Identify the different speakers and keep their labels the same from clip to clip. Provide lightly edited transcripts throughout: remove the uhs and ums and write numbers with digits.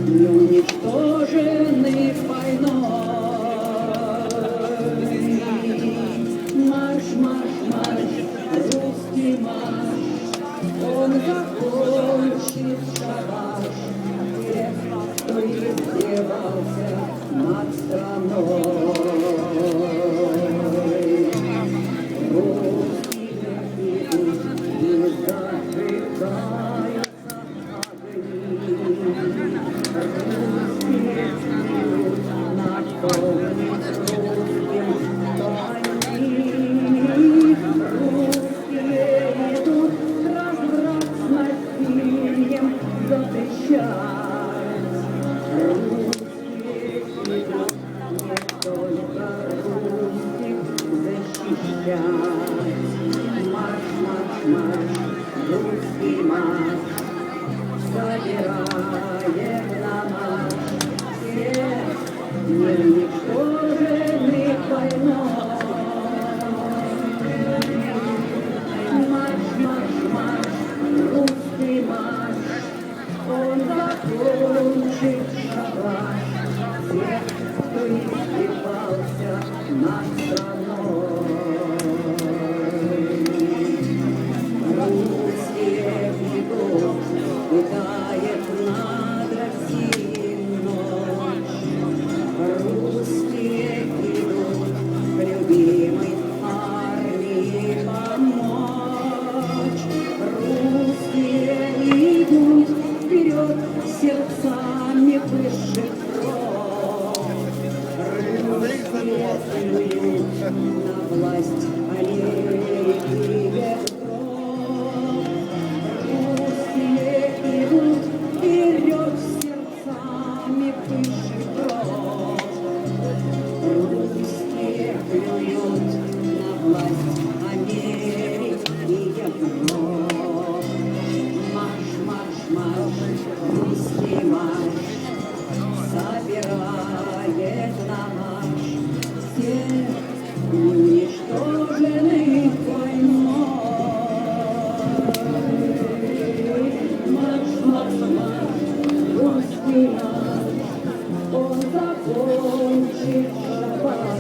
Speaker 1: Неуничтоженных войной. Марш, марш, марш, русский марш, он закончит шабаш тех, кто издевался над страной. Русские идут, не зажигаются марш, марш, марш, русский марш, собираем на марш всех неуничтоженных войной. Марш, марш, марш, русский марш, он закончит шабаш всех, кто издевался над страной. Русские идут, питает над Россией ночь. Русские идут к любимой армии помочь. Русские идут вперед сердцами высших кров. Русские плюют на власть Америки ветров. Русские идут вперед сердцами высших кров. Русские плюют на власть Америки ветров. Марш, марш, марш, русский марш, собирает на марш всех неуничтоженных войной. Марш, марш, марш, русский марш, он закончит шабаш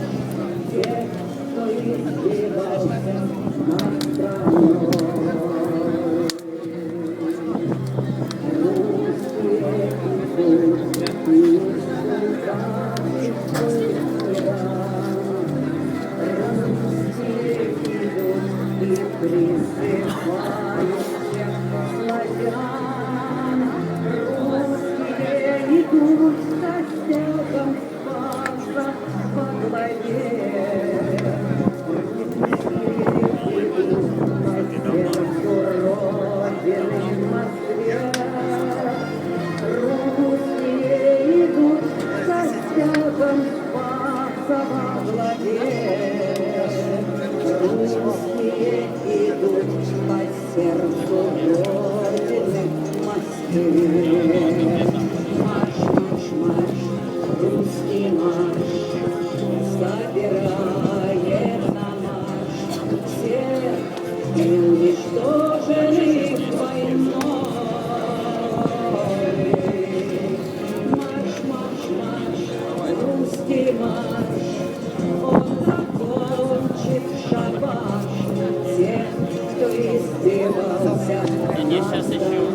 Speaker 1: тех, кто издевался над страной.
Speaker 2: Сейчас еще